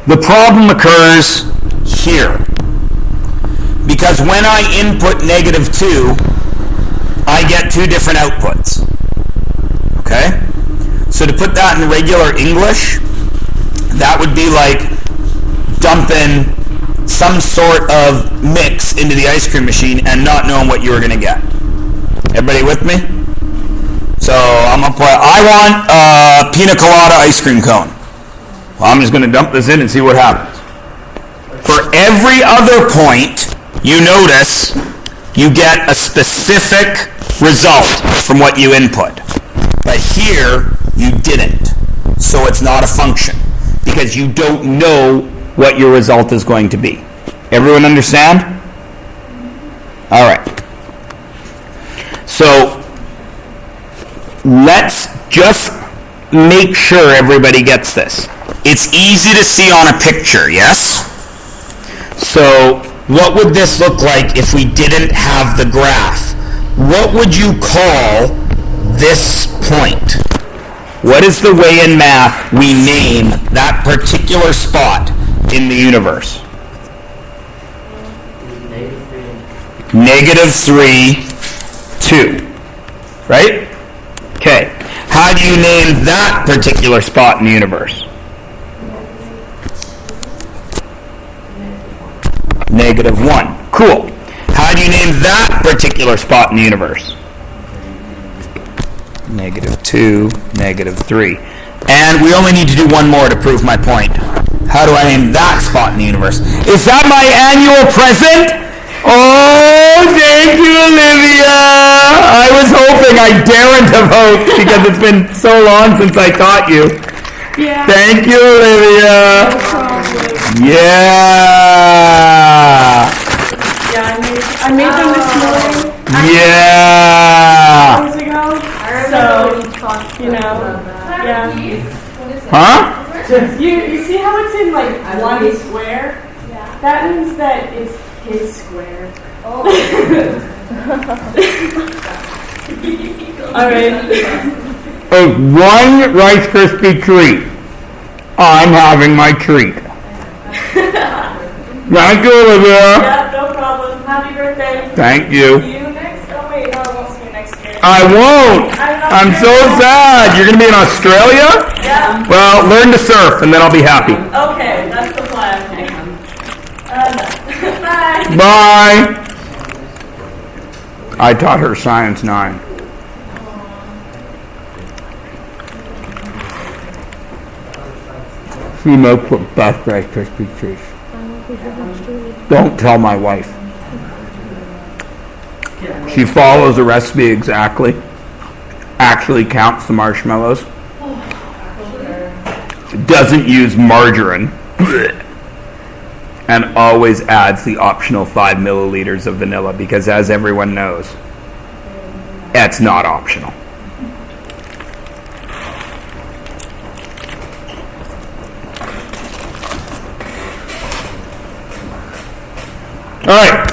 The problem occurs here. Because when I input -2, I get two different outputs. Okay? So to put that in regular English, that would be like dumping some sort of mix into the ice cream machine and not knowing what you were going to get. Everybody with me? So I'm going to put, I want a pina colada ice cream cone. Well, I'm just going to dump this in and see what happens. For every other point, you notice you get a specific result from what you input. But here, you didn't. So it's not a function because you don't know what your result is going to be. Everyone understand? All right. So let's just make sure everybody gets this. It's easy to see on a picture, yes? So what would this look like if we didn't have the graph? What would you call this point? What is the way in math we name that particular spot in the universe? -3, 2. Right? Okay. How do you name that particular spot in the universe? -1. Cool. How do you name that particular spot in the universe? -2, -3. And we only need to do one more to prove my point. How do I name that spot in the universe? Is that my annual present? Oh, thank you, Olivia. I was hoping. I daren't have hoped because it's been so long since I taught you. Yeah. Thank you, Olivia. No problem. Yeah. Yeah, I made them this morning. Yeah. Hours ago. So, you know, yeah. Huh? You see how it's in like one square? Yeah. That means that it's his square. Oh. All right. One Rice Krispie treat. I'm having my treat. Thank you, Olivia. Yeah, no problem. Happy birthday. Thank you. See you next. Oh wait, no, I won't see you next year. I won't. I'm so sad. You're going to be in Australia? Yeah. Well, learn to surf and then I'll be happy. Okay, that's the plan. Bye. Bye. I taught her Science 9. She makes the best Rice Krispie treats. Don't tell my wife. She follows the recipe exactly. Actually counts the marshmallows. Doesn't use margarine. And always adds the optional 5 milliliters of vanilla because, as everyone knows, it's not optional. All right.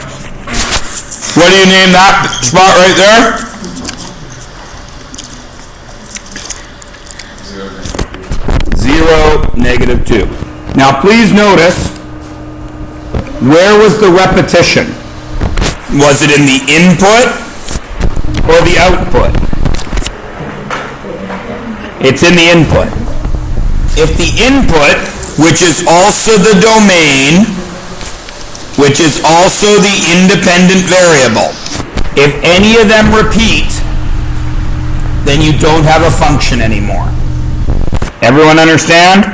What do you name that spot right there? 0, -2. Now, please notice, where was the repetition? Was it in the input or the output? It's in the input. If the input, which is also the domain, which is also the independent variable, if any of them repeat, then you don't have a function anymore. Everyone understand?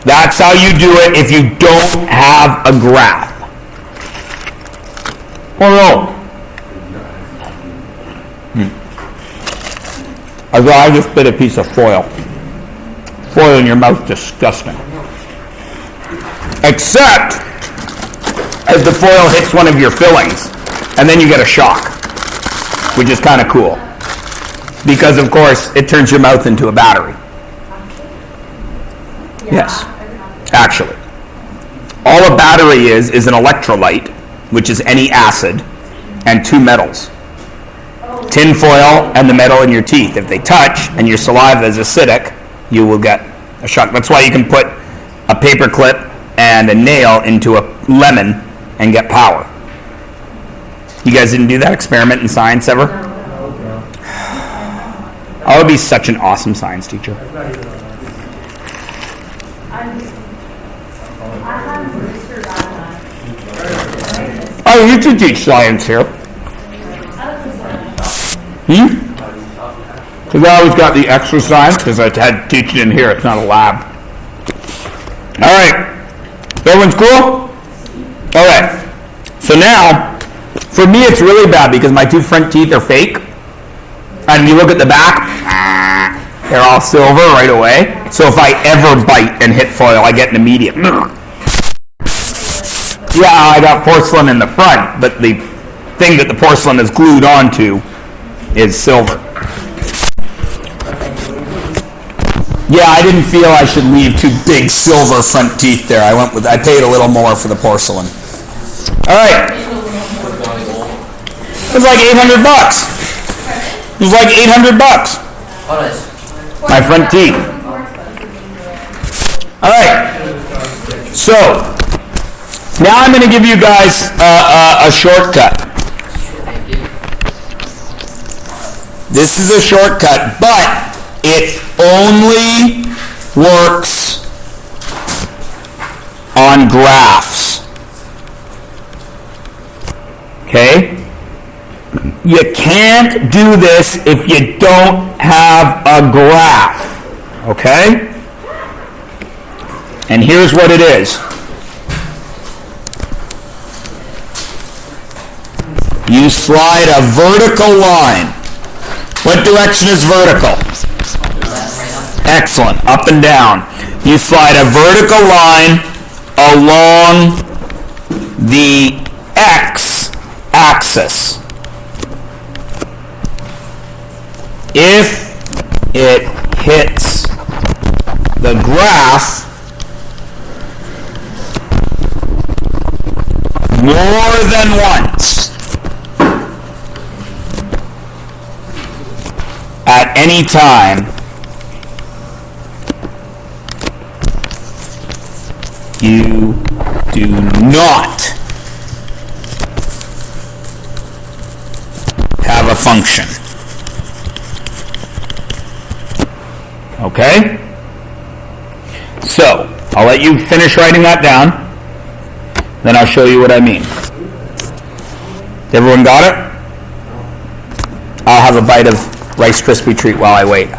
That's how you do it if you don't have a graph. Oh no. I just bit a piece of foil. Foil in your mouth, disgusting. Except as the foil hits one of your fillings, and then you get a shock, which is kind of cool. Because, of course, it turns your mouth into a battery. Yes, actually. All a battery is an electrolyte, which is any acid, and two metals. Tin foil and the metal in your teeth. If they touch and your saliva is acidic, you will get a shuck. That's why you can put a paper clip and a nail into a lemon and get power. You guys didn't do that experiment in science ever? I would be such an awesome science teacher. Oh, you should teach science here. Because I always got the extra science because I had to teach it in here. It's not a lab. All right. Everyone's cool? All right. So now, for me, it's really bad because my two front teeth are fake. And you look at the back, they're all silver right away. So if I ever bite and hit foil, I get an immediate. Yeah, I got porcelain in the front, but the thing that the porcelain is glued onto is silver. Yeah, I didn't feel I should leave two big silver front teeth there. I paid a little more for the porcelain. All right. It was like $800. It was like $800. My front teeth. All right. So now I'm going to give you guys a shortcut. This is a shortcut, but it only works on graphs. Okay? You can't do this if you don't have a graph. Okay? And here's what it is. You slide a vertical line. What direction is vertical? Excellent. Up and down. You slide a vertical line along the x-axis. If it hits the graph more than once at any time, you do not have a function. Okay? So, I'll let you finish writing that down, then I'll show you what I mean. Everyone got it? I'll have a bite of Rice Krispie treat while I wait.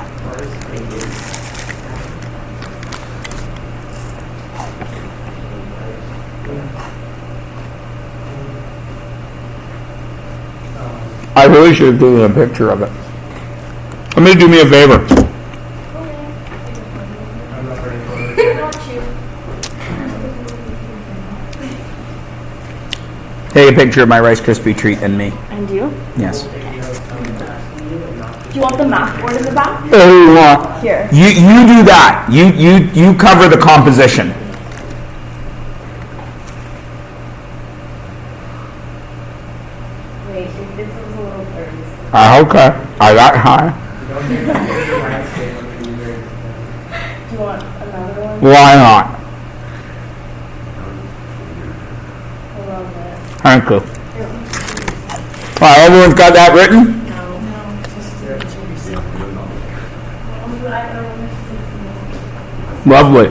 I really should have taken a picture of it. Somebody do me a favor. Take a picture of my Rice Krispie treat and me. And you? Yes. Do you want the math board in the back? Here. You do that. You cover the composition. Wait, this is a little blurry. Okay. I got high. Do you want another one? Why not? I love it. Thank you. All right, everyone's got that written? Lovely.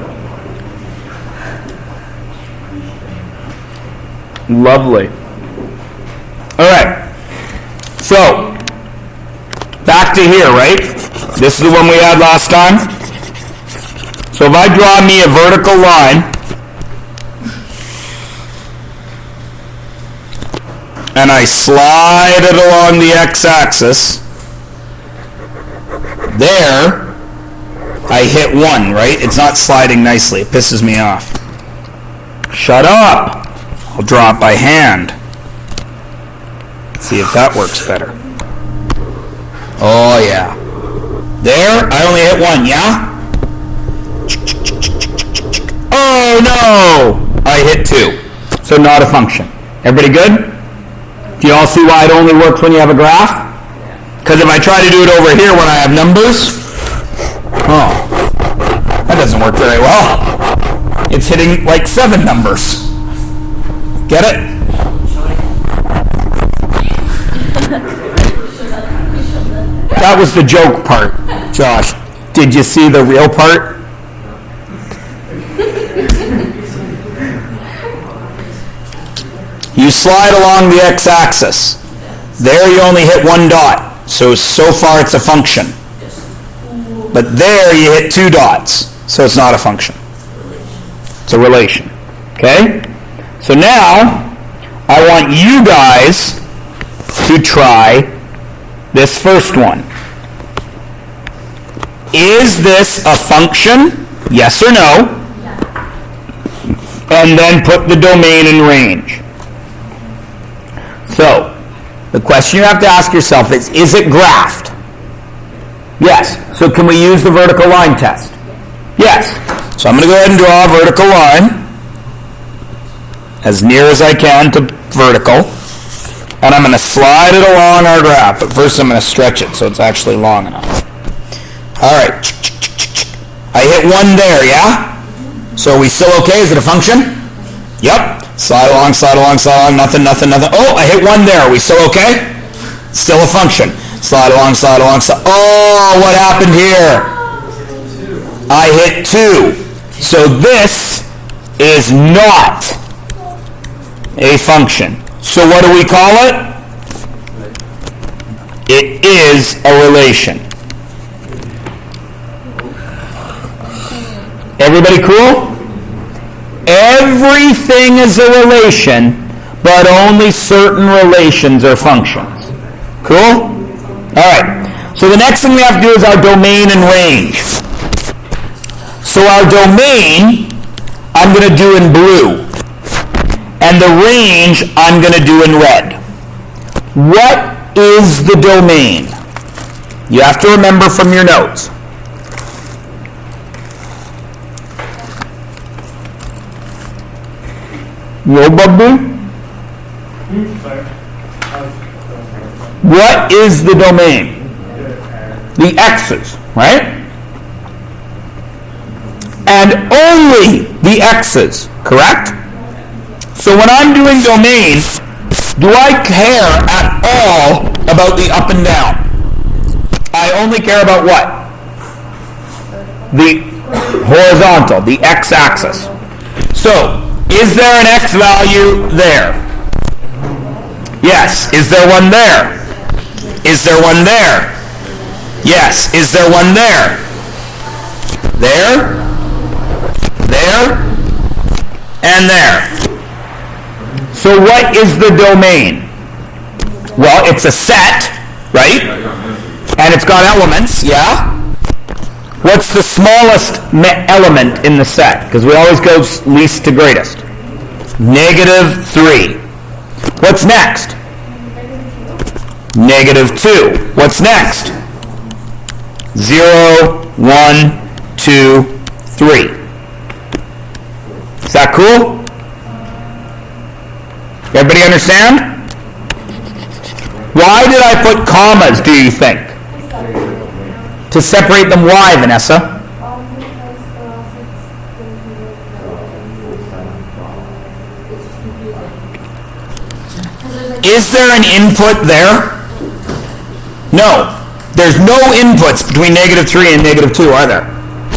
Lovely. All right. So, back to here, right? This is the one we had last time. So if I draw me a vertical line, and I slide it along the x-axis, there, I hit 1, right? It's not sliding nicely. It pisses me off. Shut up! I'll draw it by hand. Let's see if that works better. Oh, yeah. There, I only hit 1, yeah? Oh, no! I hit 2. So not a function. Everybody good? Do you all see why it only works when you have a graph? Because if I try to do it over here when I have numbers, oh, that doesn't work very well. It's hitting like 7 numbers. Get it? That was the joke part, Josh. Did you see the real part? You slide along the x-axis. There you only hit 1 dot. So far it's a function. But there you hit 2 dots. So it's not a function. It's a relation. Okay? So now, I want you guys to try this first one. Is this a function? Yes or no? And then put the domain and range. So, the question you have to ask yourself is it graphed? Yes. So can we use the vertical line test? Yes. So I'm going to go ahead and draw a vertical line as near as I can to vertical. And I'm going to slide it along our graph. But first I'm going to stretch it so it's actually long enough. All right. I hit 1 there, yeah? So are we still okay? Is it a function? Yep. Slide along, slide along, slide along. Nothing, nothing, nothing. Oh, I hit 1 there. Are we still okay? Still a function. Slide along, slide along, slide. Oh, what happened here? I hit 2. So this is not a function. So what do we call it? It is a relation. Everybody cool? Everything is a relation, but only certain relations are functions. Cool? Alright. So the next thing we have to do is our domain and range. So our domain, I'm going to do in blue. And the range, I'm going to do in red. What is the domain? You have to remember from your notes. Nobody? What is the domain? The x's, right? And only the x's, correct? So when I'm doing domain, do I care at all about the up and down? I only care about what? The horizontal, the x-axis. So, is there an x value there? Yes. Is there one there? Is there one there? Yes. Is there one there? There, there, and there. So what is the domain? Well, it's a set, right? And it's got elements, yeah? What's the smallest element in the set? Because we always go least to greatest. -3. What's next? -2. What's next? 0, 1, 2, 3. Is that cool? Everybody understand? Why did I put commas, do you think? To separate them. Why, Vanessa? Is there an input there? No. There's no inputs between -3 and -2, are there?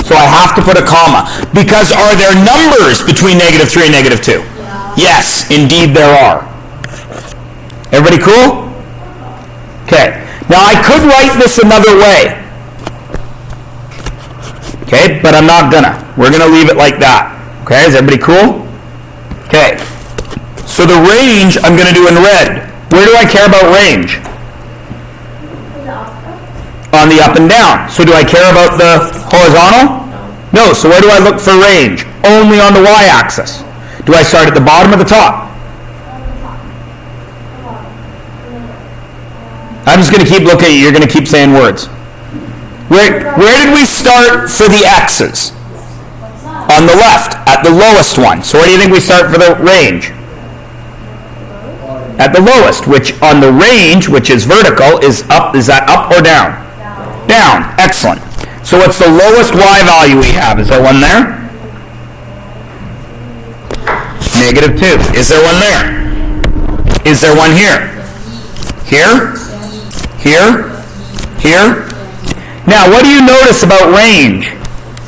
So I have to put a comma. Because are there numbers between -3 and -2? Yes, indeed there are. Everybody cool? Okay. Now I could write this another way. Okay, but I'm not gonna. We're gonna leave it like that. Okay, is everybody cool? Okay. So the range I'm gonna do in red. Where do I care about range? On the up and down. So do I care about the horizontal? No. So where do I look for range? Only on the y-axis. Do I start at the bottom or the top? I'm just going to keep looking at you. You're going to keep saying words. Where did we start for the x's? On the left, at the lowest one. So where do you think we start for the range? At the lowest, which on the range, which is vertical, is up. Is that up or down? Down. Excellent. So what's the lowest y value we have? Is there one there? Negative 2. Is there one there? Is there one here? Here? Here? Here? Now, what do you notice about range?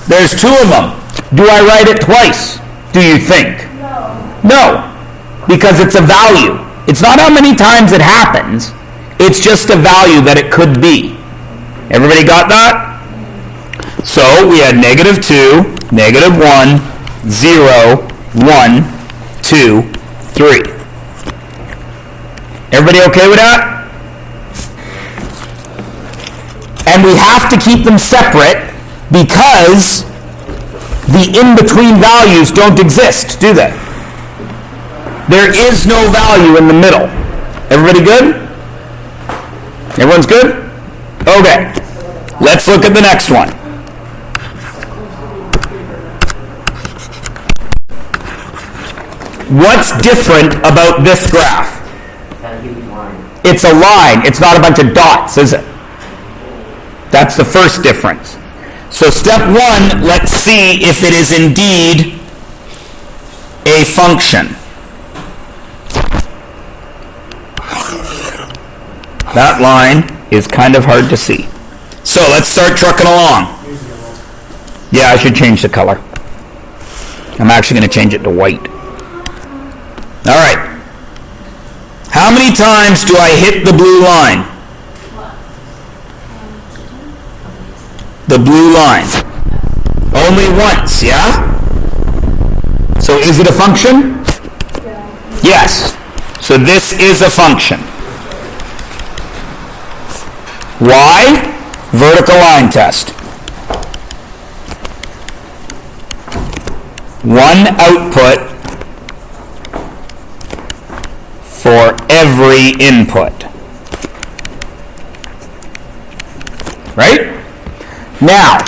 There's 2 of them. Do I write it twice, do you think? No. Because it's a value. It's not how many times it happens. It's just a value that it could be. Everybody got that? So we had negative 2, negative 1, 0, 1, 2, 3. Everybody okay with that? And we have to keep them separate because the in-between values don't exist, do they? There is no value in the middle. Everybody good? Everyone's good? Okay. Let's look at the next one. What's different about this graph? It's a line. It's not a bunch of dots, is it? That's the first difference. So step 1, let's see if it is indeed a function. That line is kind of hard to see. So let's start trucking along. Yeah, I should change the color. I'm actually going to change it to white. All right. How many times do I hit the blue line? The blue line. Only once, yeah? So is it a function? Yes. So this is a function. Why? Vertical line test. One output for every input. Right? Now,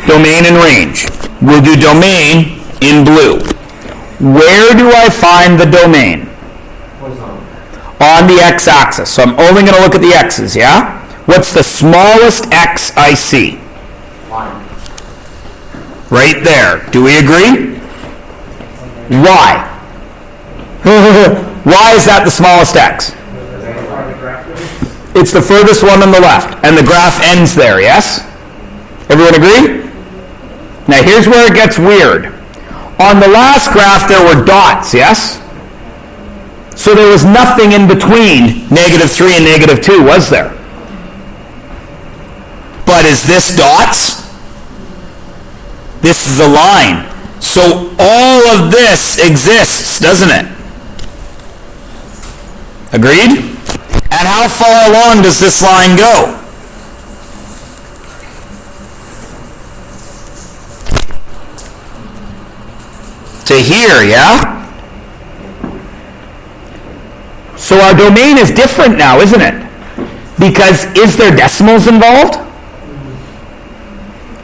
domain and range. We'll do domain in blue. Where do I find the domain? On the x-axis. So I'm only going to look at the x's, yeah? What's the smallest x I see? 1. Right there. Do we agree? Why? Why is that the smallest x? It's the furthest one on the left, and the graph ends there, yes? Everyone agree? Now here's where it gets weird. On the last graph there were dots, yes? So there was nothing in between negative 3 and negative 2, was there? But is this dots? This is a line. So all of this exists, doesn't it? Agreed? And how far along does this line go? To here, yeah? So our domain is different now, isn't it? Because is there decimals involved?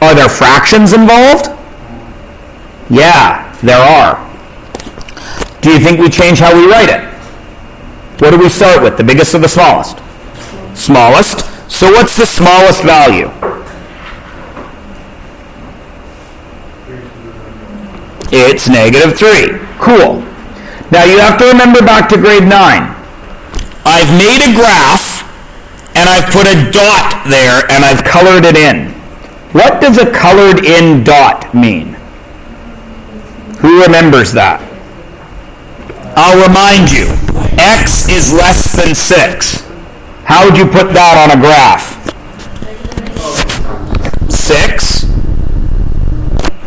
Are there fractions involved? Yeah, there are. Do you think we change how we write it? What do we start with, the biggest or the smallest? Smallest. So what's the smallest value? It's negative 3. Cool. Now you have to remember back to grade 9. I've made a graph, and I've put a dot there, and I've colored it in. What does a colored in dot mean? Who remembers that? I'll remind you. X is less than 6. How would you put that on a graph? 6.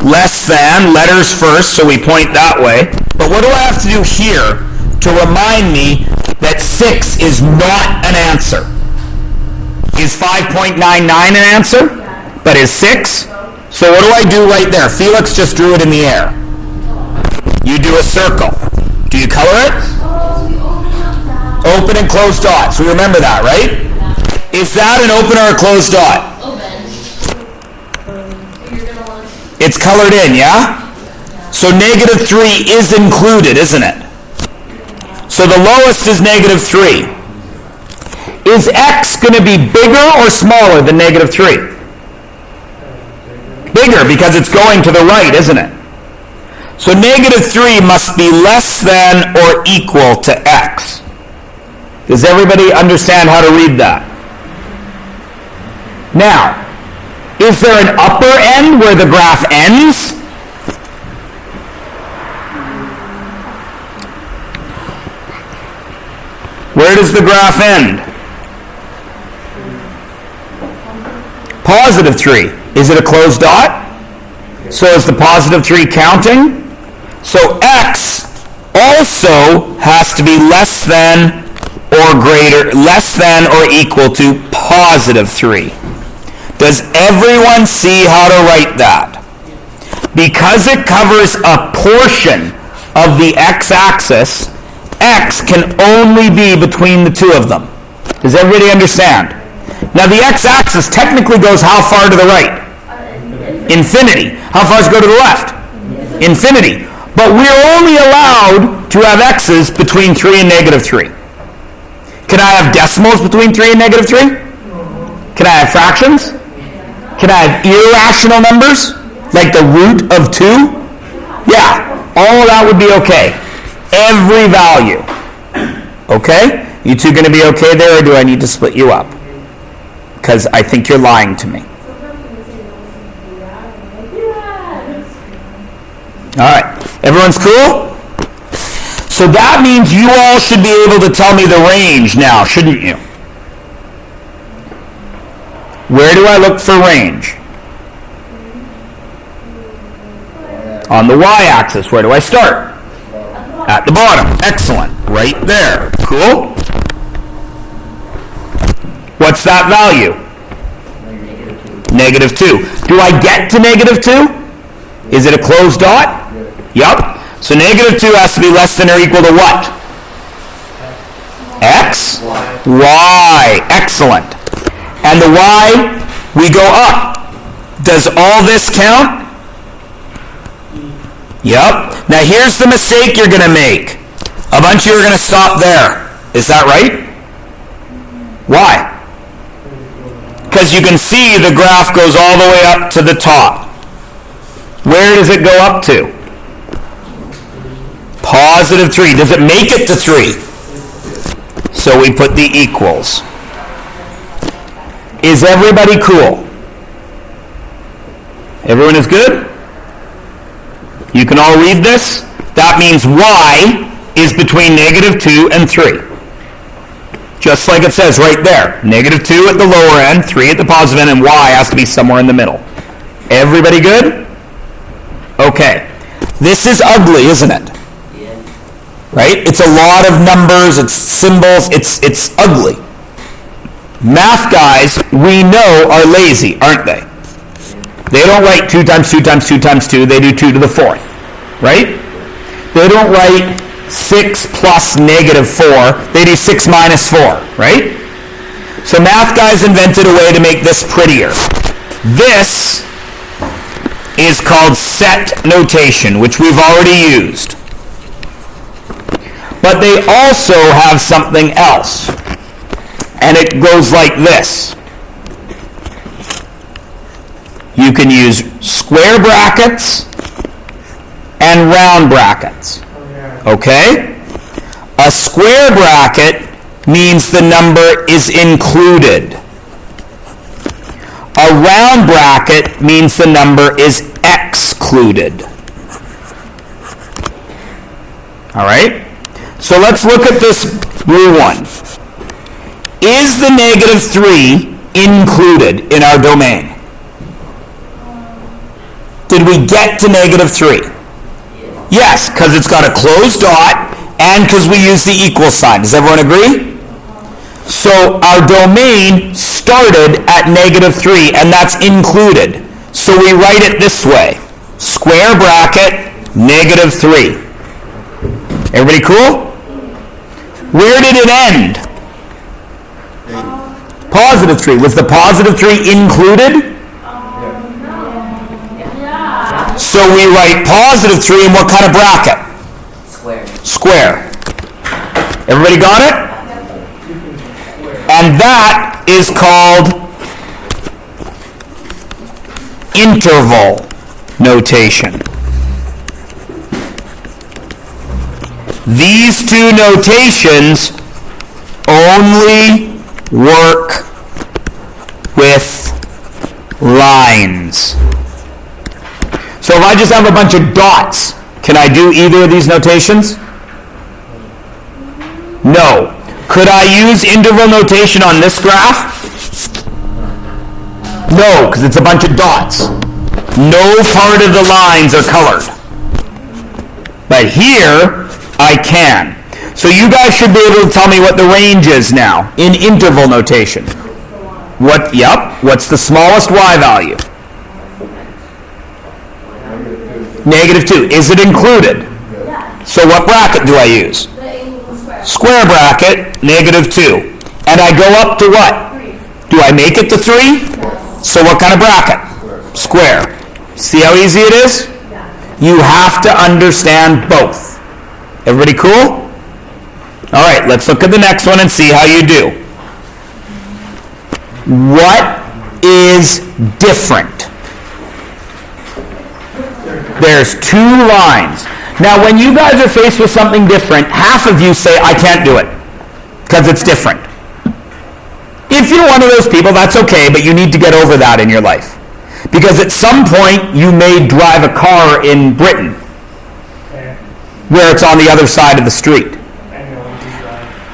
Less than, letters first, so we point that way. But what do I have to do here to remind me that 6 is not an answer? Is 5.99 an answer? But is 6? So what do I do right there? Felix just drew it in the air. You do a circle. Do you color it? Open and closed dots. We remember that, right? Is that an open or a closed dot? It's colored in, yeah? So negative 3 is included, isn't it? So the lowest is negative 3. Is x going to be bigger or smaller than negative 3? bigger because it's going to the right, isn't it? So negative 3 must be less than or equal to x. Does everybody understand how to read that? Now, is there an upper end where the graph ends? Where does the graph end? Positive 3. Is it a closed dot? So is the positive 3 counting? So x also has to be less than or equal to positive 3. Does everyone see how to write that? Because it covers a portion of the x-axis, x can only be between the two of them. Does everybody understand? Now the x-axis technically goes how far to the right? Infinity. How far does it go to the left? Infinity. But we're only allowed to have x's between 3 and negative 3. Can I have decimals between 3 and negative 3? Can I have fractions? Can I have irrational numbers? Like the root of 2? Yeah, all of that would be okay. Every value. Okay? You two going to be okay there, or do I need to split you up? Because I think you're lying to me. Alright, everyone's cool? So that means you all should be able to tell me the range now, shouldn't you? Where do I look for range? On the y-axis. Where do I start? At the bottom. Excellent. Right there. Cool? What's that value? Negative 2. Do I get to negative 2? Is it a closed dot? Yup. So negative 2 has to be less than or equal to what? X? Y. Excellent. And the y, we go up. Does all this count? Yup. Now here's the mistake you're going to make. A bunch of you are going to stop there. Is that right? Why? Because you can see the graph goes all the way up to the top. Where does it go up to? Positive 3. Does it make it to 3? So we put the equals. Is everybody cool? Everyone is good? You can all read this? That means y is between negative 2 and 3. Just like it says right there. Negative 2 at the lower end, 3 at the positive end, and y has to be somewhere in the middle. Everybody good? Okay. This is ugly, isn't it? Right? It's a lot of numbers, it's symbols, it's ugly. Math guys, we know, are lazy, aren't they? They don't write 2 times 2 times 2 times 2, they do 2 to the 4th. Right? They don't write 6 plus negative 4, they do 6 minus 4. Right? So math guys invented a way to make this prettier. This is called set notation, which we've already used. But they also have something else. And it goes like this. You can use square brackets and round brackets. Okay? A square bracket means the number is included. A round bracket means the number is excluded. All right? So let's look at this blue one. Is the negative 3 included in our domain? Did we get to negative 3? Yes, because it's got a closed dot and because we use the equal sign. Does everyone agree? So our domain started at negative 3 and that's included. So we write it this way. Square bracket, negative 3. Everybody cool? Where did it end? Positive 3. Was the positive 3 included? So we write positive 3 in what kind of bracket? Square. Square. Everybody got it? And that is called interval notation. These two notations only work with lines. So if I just have a bunch of dots, can I do either of these notations? No. Could I use interval notation on this graph? No, because it's a bunch of dots. No part of the lines are colored. But here, I can. So you guys should be able to tell me what the range is now in interval notation. What? Yep. What's the smallest y value? -2. Is it included? So what bracket do I use? Square bracket, -2. And I go up to what? Do I make it to 3? So what kind of bracket? Square. See how easy it is? You have to understand both. Everybody cool? All right, let's look at the next one and see how you do. What is different? There's 2 lines. Now, when you guys are faced with something different, half of you say, I can't do it because it's different. If you're one of those people, that's okay, but you need to get over that in your life. Because at some point, you may drive a car in Britain where it's on the other side of the street.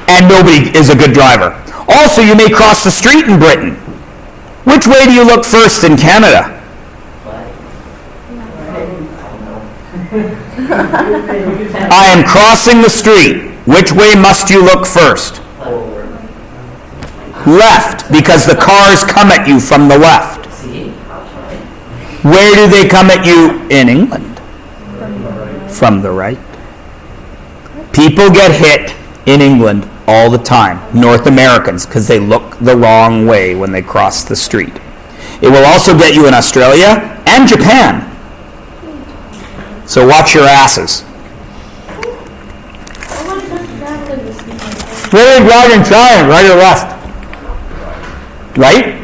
And nobody is a good driver. Also, you may cross the street in Britain. Which way do you look first in Canada? I am crossing the street. Which way must you look first? Left, because the cars come at you from the left. Where do they come at you in England? From the right. People get hit in England all the time, North Americans, because they look the wrong way when they cross the street. It will also get you in Australia and Japan. So watch your asses. Where are you driving China, right or left? Right?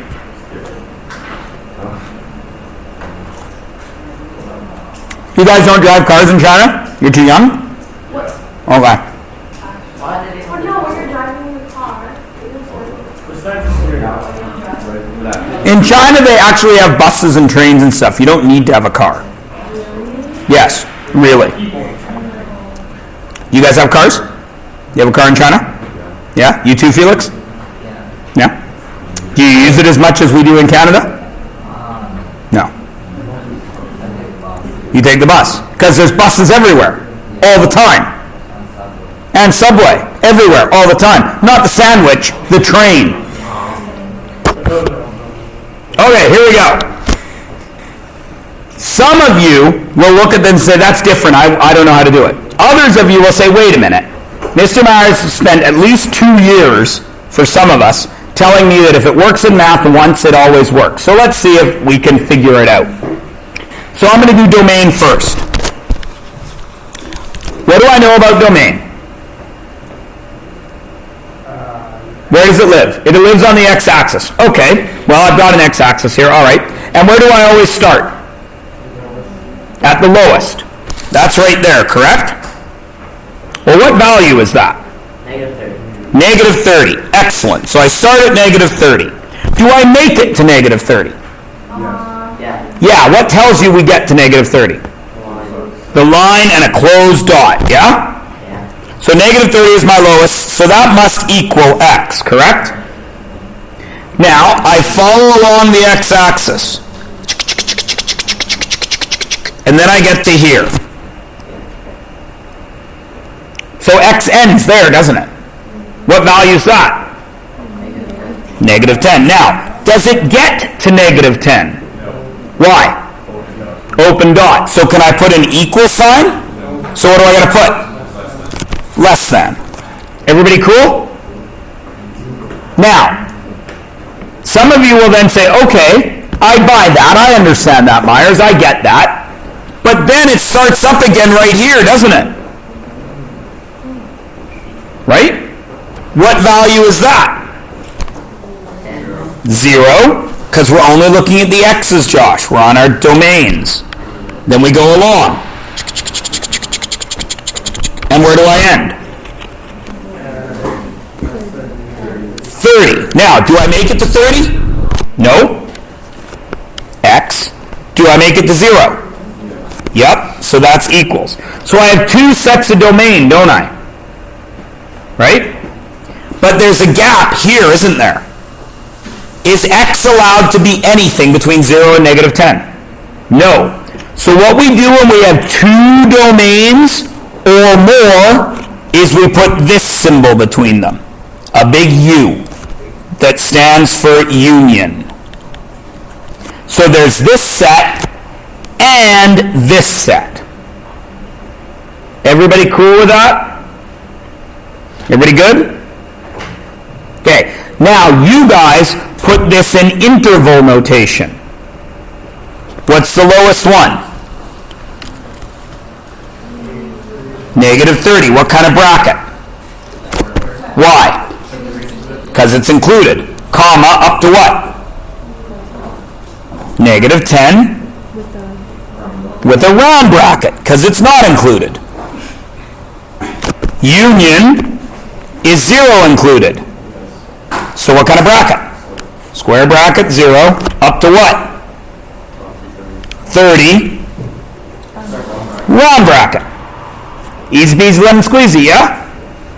You guys don't drive cars in China? You're too young? Okay. In China, they actually have buses and trains and stuff. You don't need to have a car. Yes, really. You guys have cars? You have a car in China? Yeah? You too, Felix? Yeah? Do you use it as much as we do in Canada? No. You take the bus. Because there's buses everywhere. All the time. And subway. Everywhere. All the time. Not the sandwich. The train. Okay, here we go. Some of you will look at them and say, that's different. I don't know how to do it. Others of you will say, wait a minute. Mr. Myers spent at least 2 years, for some of us, telling me that if it works in math once, it always works. So let's see if we can figure it out. So I'm going to do domain first. What do I know about domain? Where does it live? It lives on the x-axis. Okay, well, I've got an x-axis here, all right. And where do I always start? At the lowest. That's right there, correct? Well, what value is that? -30. -30. Excellent. So I start at -30. Do I make it to -30? Yeah, what tells you we get to -30? The line and a closed dot, yeah? So -30 is my lowest, so that must equal x, correct? Now, I follow along the x-axis. And then I get to here. So x ends there, doesn't it? What value is that? -10. Now, does it get to -10? Why? Open dot. So can I put an equal sign? So what do I got to put? Less than. Everybody cool? Now, some of you will then say, okay, I buy that. I understand that, Myers. I get that. But then it starts up again right here, doesn't it? Right? What value is that? 0. Because we're only looking at the x's, Josh. We're on our domains. Then we go along. And where do I end? 30. Now, do I make it to 30? No. X. Do I make it to 0? Yep. So that's equals. So I have two sets of domain, don't I? Right? But there's a gap here, isn't there? Is x allowed to be anything between 0 and negative 10? No. So what we do when we have two domains or more is we put this symbol between them. A big U that stands for union. So there's this set and this set. Everybody cool with that? Everybody good? Okay. Now you guys put this in interval notation. What's the lowest one? Negative 30. What kind of bracket? Why? Because it's included. Comma, up to what? Negative 10 with a round bracket, because it's not included. Union is 0 included. So what kind of bracket? Square bracket, 0, up to what? 30, round bracket. Easy peasy lemon squeezy, yeah?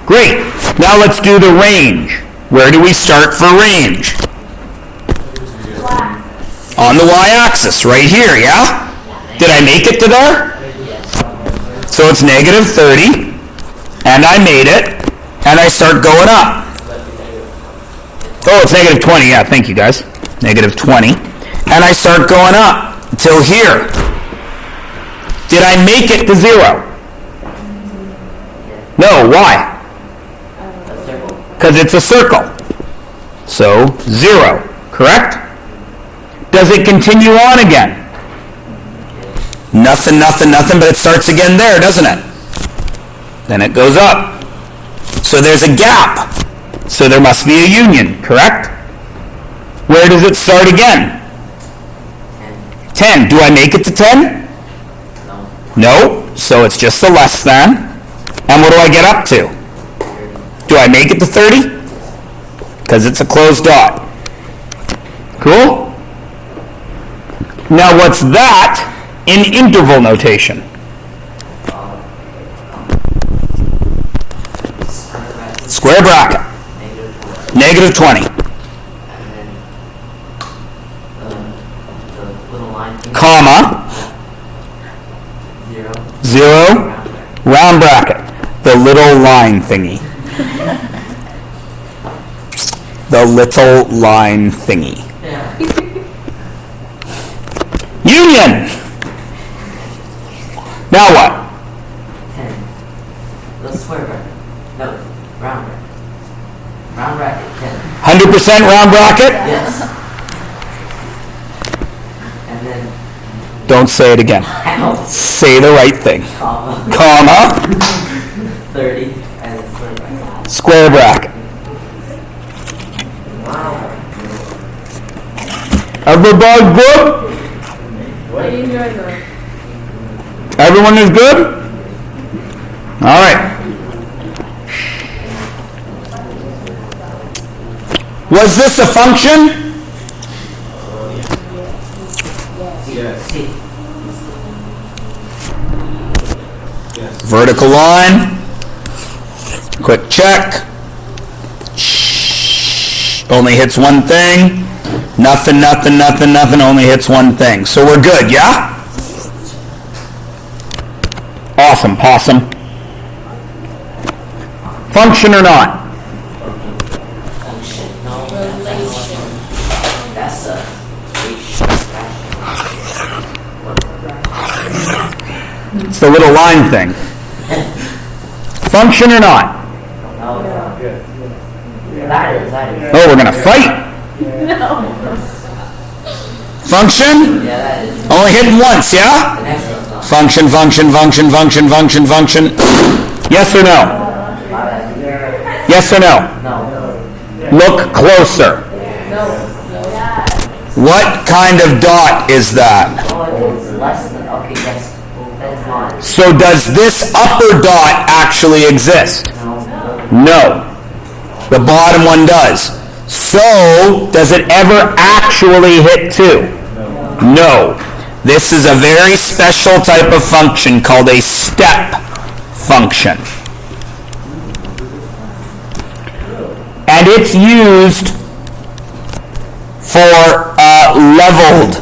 Great. Now let's do the range. Where do we start for range? On the y-axis, right here, yeah? Did I make it to there? So it's negative 30, and I made it, and I start going up. Oh, it's negative 20, yeah, thank you guys. Negative 20. And I start going up till here. Did I make it to 0? No, why? Because it's a circle. So, 0, correct? Does it continue on again? Nothing, nothing, nothing, but it starts again there, doesn't it? Then it goes up. So there's a gap. So there must be a union, correct? Where does it start again? 10. Do I make it to 10? No. So it's just a less than. And what do I get up to? Do I make it to 30? Because it's a closed dot. Cool? Now what's that in interval notation? Square bracket. Negative 20. Comma. 0. Round bracket. The little line thingy. The little line thingy. Union! Now what? 10. The square bracket. No, round bracket. Round bracket, 10. 100% round bracket? Yes. And then... Don't say it again. Ow. Say the right thing. Comma. Comma. 30 and then square bracket. Square bracket. Wow. Everybody good? I enjoy that. Everyone is good? All right. Was this a function? Yes. Vertical line. Quick check. Only hits one thing. Nothing, nothing, nothing, nothing. Only hits one thing. So we're good, yeah? Awesome, possum. Function or not? Function. No. Relation. That's a relation. It's the little line thing. Function or not? No. That is. Oh, we're going to fight. No. Function? Yeah, that is. Only hitting once, yeah? The next one's not. Function, function, function, function, function, function. Yes or no? Yes or no? No. Look closer. No. What kind of dot is that? Oh, if it's less than, okay, yes, that's fine. So does this upper dot actually exist? No. The bottom one does. So, does it ever actually hit 2? No. This is a very special type of function called a step function. And it's used for leveled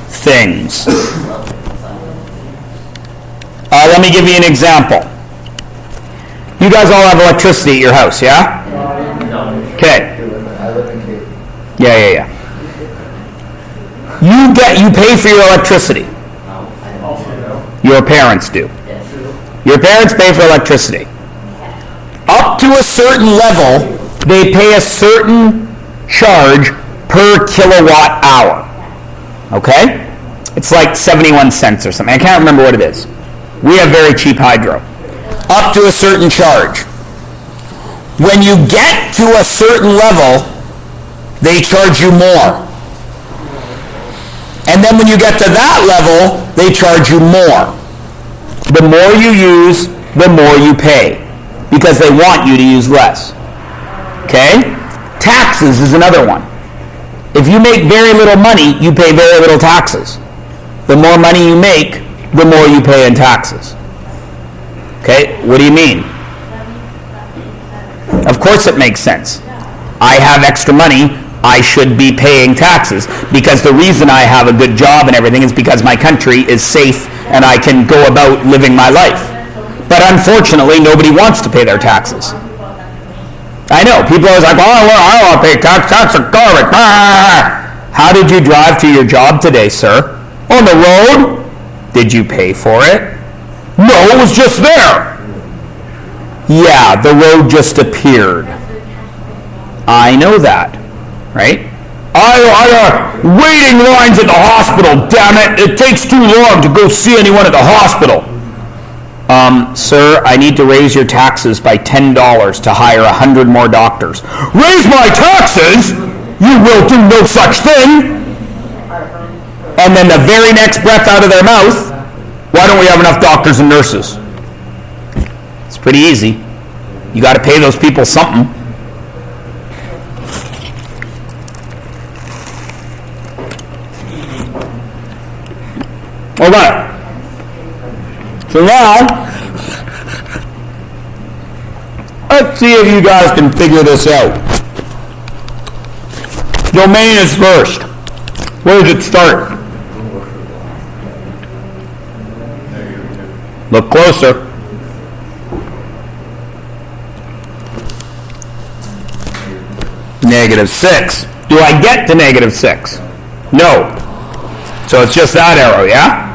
things. Let me give you an example. You guys all have electricity at your house, yeah? Okay. Yeah. You pay for your electricity. Your parents do. Your parents pay for electricity. Up to a certain level, they pay a certain charge per kilowatt hour. Okay? It's like 71 cents or something. I can't remember what it is. We have very cheap hydro. Up to a certain charge. When you get to a certain level, they charge you more. And then when you get to that level, they charge you more. The more you use, the more you pay. Because they want you to use less. Okay? Taxes is another one. If you make very little money, you pay very little taxes. The more money you make, the more you pay in taxes. Okay? What do you mean? Of course it makes sense. I have extra money, I should be paying taxes, because the reason I have a good job and everything is because my country is safe and I can go about living my life. But unfortunately, nobody wants to pay their taxes. I know, people are always like, oh, well, I don't want to pay tax are garbage. How did you drive to your job today, sir? On the road? Did you pay for it? No, it was just there. Yeah, the road just appeared. I know that, right? I waiting lines at the hospital, damn it. It takes too long to go see anyone at the hospital. Sir, I need to raise your taxes by $10 to hire 100 more doctors. Raise my taxes? You will do no such thing. And then the very next breath out of their mouth, why don't we have enough doctors and nurses? It's pretty easy. You got to pay those people something. Okay. So now, let's see if you guys can figure this out. Domain is first. Where does it start? Look closer. -6. Do I get to -6? No. So it's just that arrow, yeah?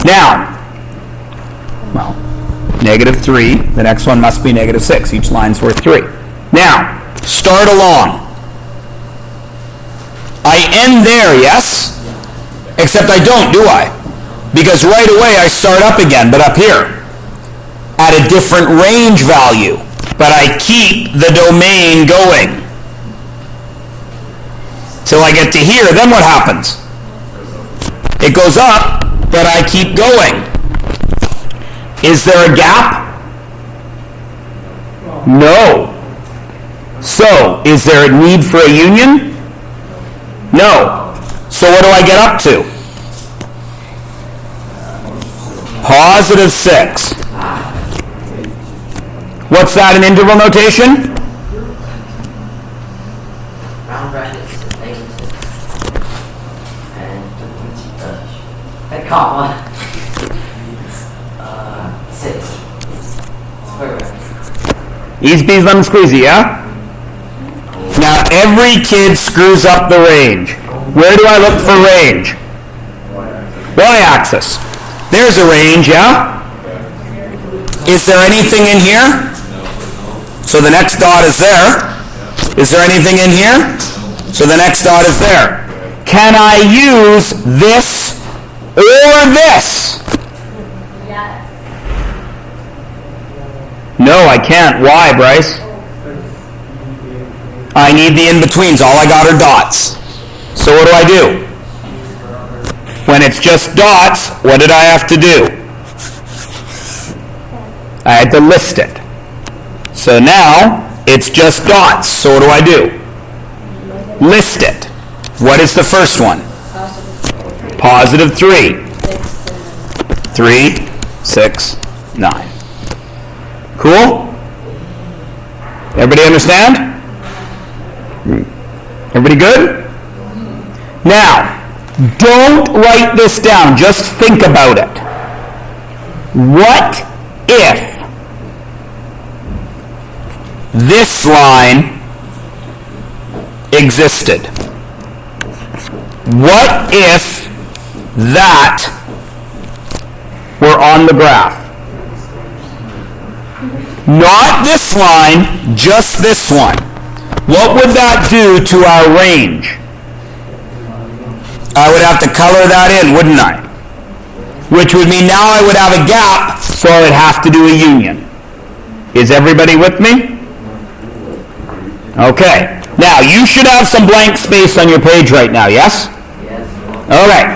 Now, well, -3. The next one must be -6. Each line's worth 3. Now, start along. I end there, yes? Except I don't, do I? Because right away I start up again, but up here. At a different range value. But I keep the domain going. Till I get to here, then what happens? It goes up, but I keep going. Is there a gap? No. So, is there a need for a union? No. So what do I get up to? +6. What's that in interval notation? Round brackets, -6. And comma. 6. Square bracket. Easy peasy lemon squeezy, yeah? Now every kid screws up the range. Where do I look for range? Y-axis. There's a range, yeah? Is there anything in here? So the next dot is there. Is there anything in here? So the next dot is there. Can I use this or this? Yes. No, I can't. Why, Bryce? I need the in-betweens. All I got are dots. So what do I do? When it's just dots, what did I have to do? I had to list it. So now it's just dots. So what do I do? List it. What is the first one? Positive 3. 3, 6, 9. Cool? Everybody understand? Everybody good? Now, don't write this down. Just think about it. What if this line existed? What if that were on the graph? Not this line, just this one. What would that do to our range? I would have to color that in, wouldn't I? Which would mean now I would have a gap, so I would have to do a union. Is everybody with me? Okay. Now, you should have some blank space on your page right now, yes? Yes. Okay.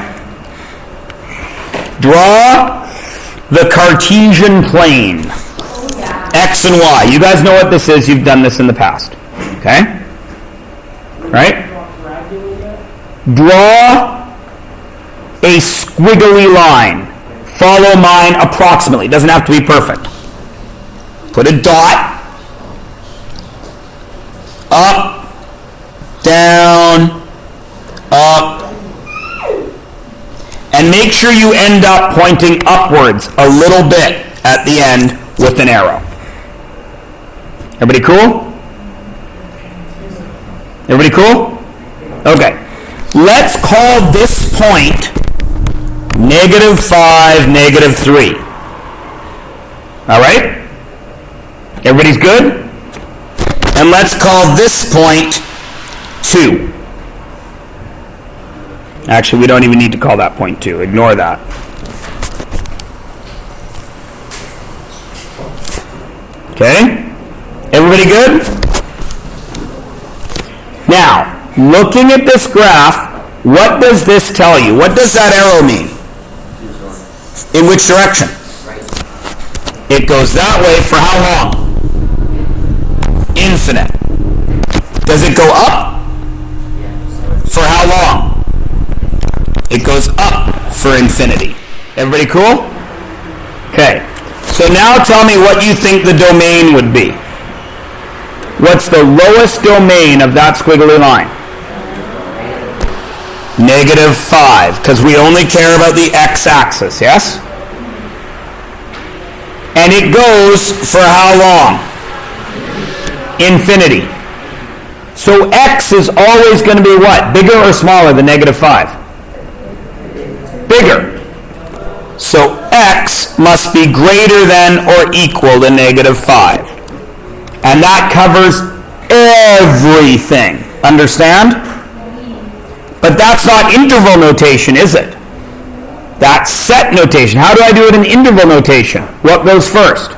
Draw the Cartesian plane. X and Y. You guys know what this is. You've done this in the past. Okay? Right? Draw a squiggly line. Follow mine approximately. It doesn't have to be perfect. Put a dot. Up. Down. Up. And make sure you end up pointing upwards a little bit at the end with an arrow. Everybody cool? Everybody cool? Okay. Let's call this point -5, -3. All right? Everybody's good? And let's call this point 2. Actually, we don't even need to call that point 2. Ignore that. Okay? Everybody good? Now, looking at this graph, what does this tell you? What does that arrow mean? In which direction? It goes that way for how long? Infinite. Does it go up? For how long? It goes up for infinity. Everybody cool? Okay. So now tell me what you think the domain would be. What's the lowest domain of that squiggly line? -5, because we only care about the x-axis, yes? And it goes for how long? Infinity. So x is always going to be what? Bigger or smaller than -5? Bigger. So x must be greater than or equal to -5. And that covers everything. Understand? But that's not interval notation, is it? That's set notation. How do I do it in interval notation? What goes first?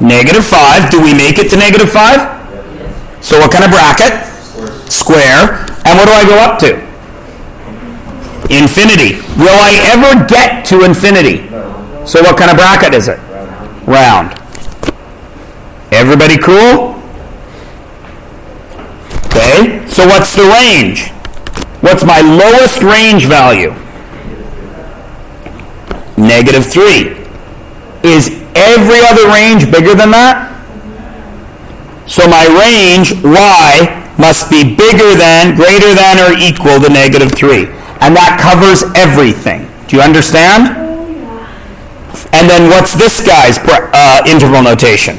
-5. Do we make it to -5? So what kind of bracket? Square. And what do I go up to? Infinity. Will I ever get to infinity? So what kind of bracket is it? Round. Everybody cool? Okay. So what's the range? What's my lowest range value? -3. Is every other range bigger than that? So my range, y, must be bigger than, greater than, or equal to -3. And that covers everything. Do you understand? And then what's this guy's interval notation?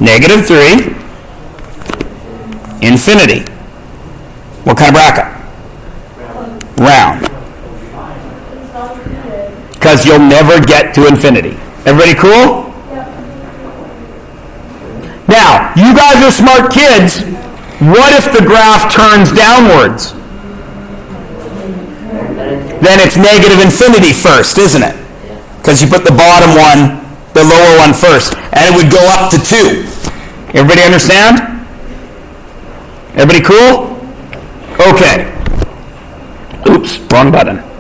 -3, infinity. What kind of bracket? Round. Because you'll never get to infinity. Everybody cool? Now, you guys are smart kids. What if the graph turns downwards? Then it's -infinity first, isn't it? Because you put the bottom one, the lower one first, and it would go up to 2. Everybody understand? Everybody cool? Okay. Oops, wrong button.